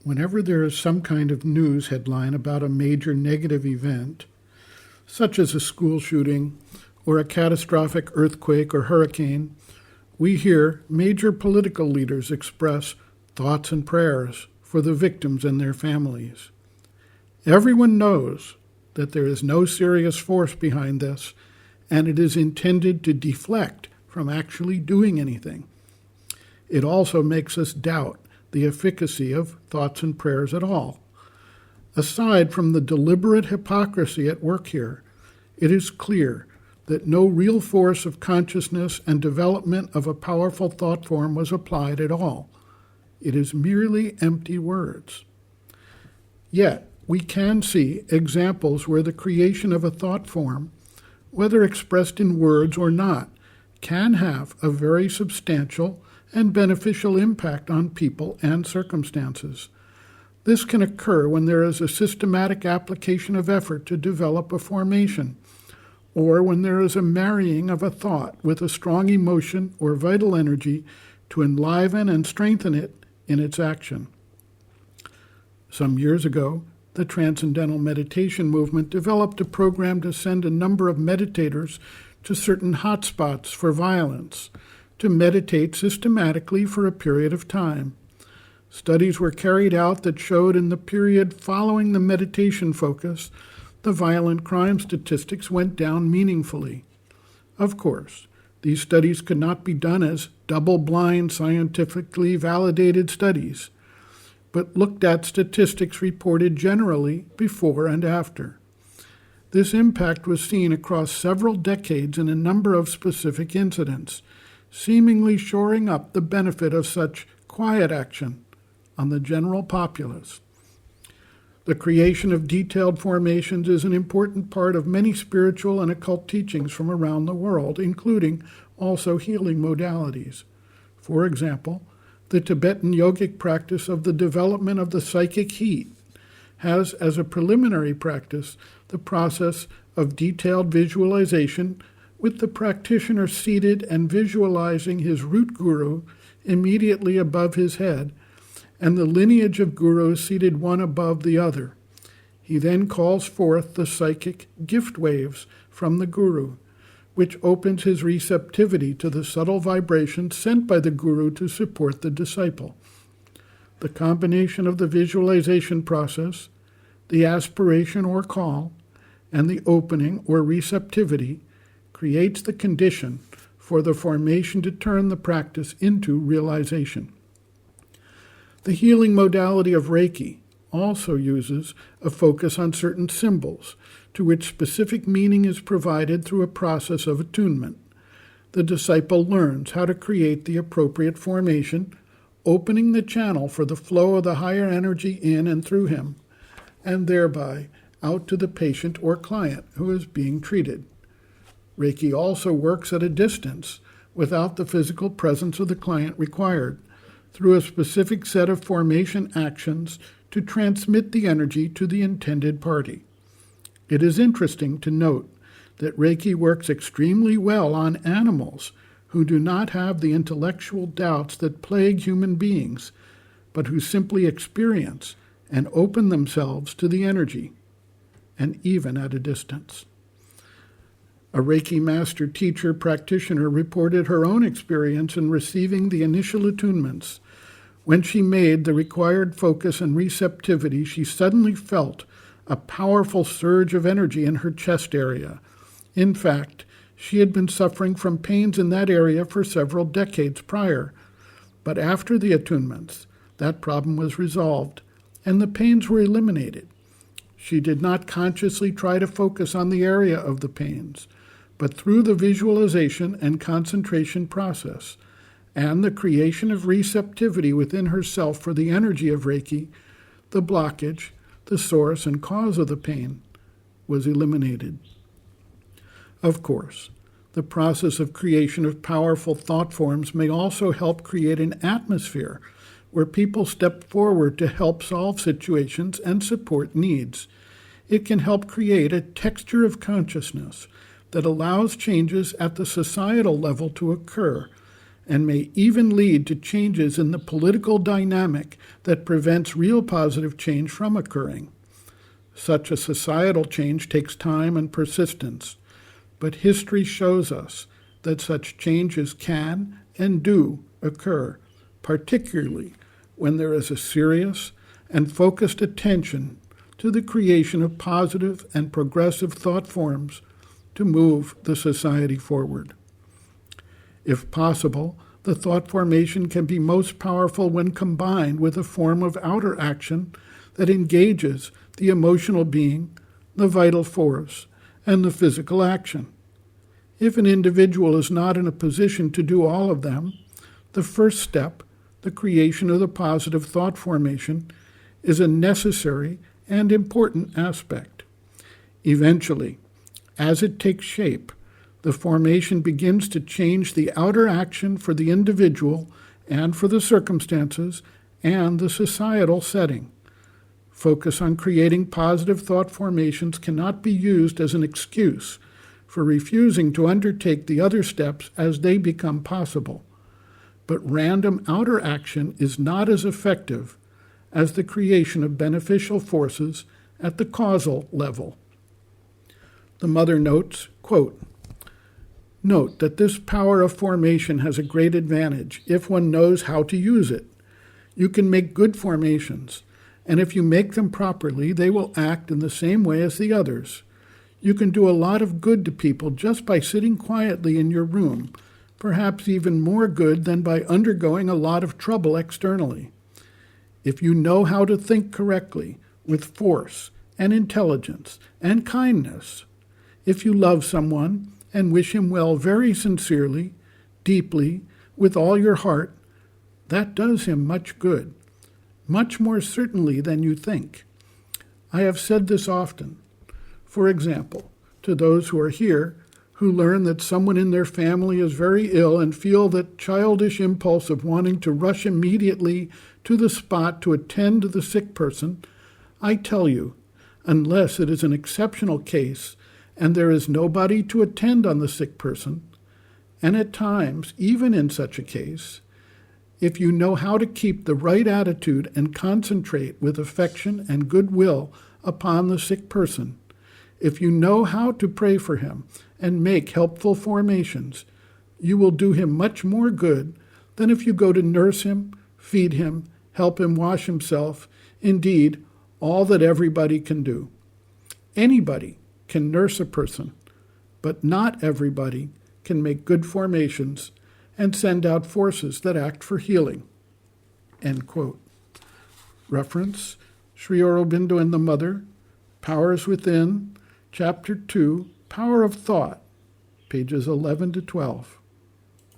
Whenever there is some kind of news headline about a major negative event, such as a school shooting or a catastrophic earthquake or hurricane, we hear major political leaders express thoughts and prayers for the victims and their families. Everyone knows that there is no serious force behind this, and it is intended to deflect from actually doing anything. It also makes us doubt the efficacy of thoughts and prayers at all. Aside from the deliberate hypocrisy at work here, it is clear that no real force of consciousness and development of a powerful thought form was applied at all. It is merely empty words. Yet, we can see examples where the creation of a thought form, whether expressed in words or not, can have a very substantial and beneficial impact on people and circumstances. This can occur when there is a systematic application of effort to develop a formation, or when there is a marrying of a thought with a strong emotion or vital energy to enliven and strengthen it in its action. Some years ago, the Transcendental Meditation movement developed a program to send a number of meditators to certain hotspots for violence, to meditate systematically for a period of time. Studies were carried out that showed in the period following the meditation focus, the violent crime statistics went down meaningfully. Of course, these studies could not be done as double-blind, scientifically validated studies, but looked at statistics reported generally before and after. This impact was seen across several decades in a number of specific incidents, seemingly shoring up the benefit of such quiet action on the general populace. The creation of detailed formations is an important part of many spiritual and occult teachings from around the world, including also healing modalities. For example, the Tibetan yogic practice of the development of the psychic heat has as a preliminary practice the process of detailed visualization with the practitioner seated and visualizing his root guru immediately above his head and the lineage of gurus seated one above the other. He then calls forth the psychic gift waves from the guru, which opens his receptivity to the subtle vibrations sent by the guru to support the disciple. The combination of the visualization process, the aspiration or call, and the opening or receptivity creates the condition for the formation to turn the practice into realization. The healing modality of Reiki also uses a focus on certain symbols, to which specific meaning is provided through a process of attunement. The disciple learns how to create the appropriate formation, opening the channel for the flow of the higher energy in and through him, and thereby out to the patient or client who is being treated. Reiki also works at a distance, without the physical presence of the client required, through a specific set of formation actions to transmit the energy to the intended party. It is interesting to note that Reiki works extremely well on animals who do not have the intellectual doubts that plague human beings, but who simply experience and open themselves to the energy, and even at a distance. A Reiki master teacher practitioner reported her own experience in receiving the initial attunements. When she made the required focus and receptivity, she suddenly felt a powerful surge of energy in her chest area. In fact, she had been suffering from pains in that area for several decades prior. But after the attunements, that problem was resolved, and the pains were eliminated. She did not consciously try to focus on the area of the pains, but through the visualization and concentration process, and the creation of receptivity within herself for the energy of Reiki, the blockage, the source and cause of the pain, was eliminated. Of course, the process of creation of powerful thought forms may also help create an atmosphere where people step forward to help solve situations and support needs. It can help create a texture of consciousness that allows changes at the societal level to occur, and may even lead to changes in the political dynamic that prevents real positive change from occurring. Such a societal change takes time and persistence, but history shows us that such changes can and do occur, particularly when there is a serious and focused attention to the creation of positive and progressive thought forms to move the society forward. If possible, the thought formation can be most powerful when combined with a form of outer action that engages the emotional being, the vital force, and the physical action. If an individual is not in a position to do all of them, the first step, the creation of the positive thought formation, is a necessary and important aspect. Eventually, as it takes shape, the formation begins to change the outer action for the individual and for the circumstances and the societal setting. Focus on creating positive thought formations cannot be used as an excuse for refusing to undertake the other steps as they become possible. But random outer action is not as effective as the creation of beneficial forces at the causal level. The mother notes, quote, "Note that this power of formation has a great advantage if one knows how to use it. You can make good formations, and if you make them properly, they will act in the same way as the others. You can do a lot of good to people just by sitting quietly in your room, perhaps even more good than by undergoing a lot of trouble externally. If you know how to think correctly, with force and intelligence and kindness, if you love someone and wish him well very sincerely, deeply, with all your heart, that does him much good, much more certainly than you think. I have said this often. For example, to those who are here who learn that someone in their family is very ill and feel that childish impulse of wanting to rush immediately to the spot to attend to the sick person, I tell you, unless it is an exceptional case and there is nobody to attend on the sick person, and at times, even in such a case, if you know how to keep the right attitude and concentrate with affection and goodwill upon the sick person, if you know how to pray for him and make helpful formations, you will do him much more good than if you go to nurse him, feed him, help him wash himself, indeed, all that everybody can do. Anybody can nurse a person, but not everybody can make good formations and send out forces that act for healing." End quote. Reference, Sri Aurobindo and the Mother, Powers Within, Chapter 2, Power of Thought, pages 11 to 12.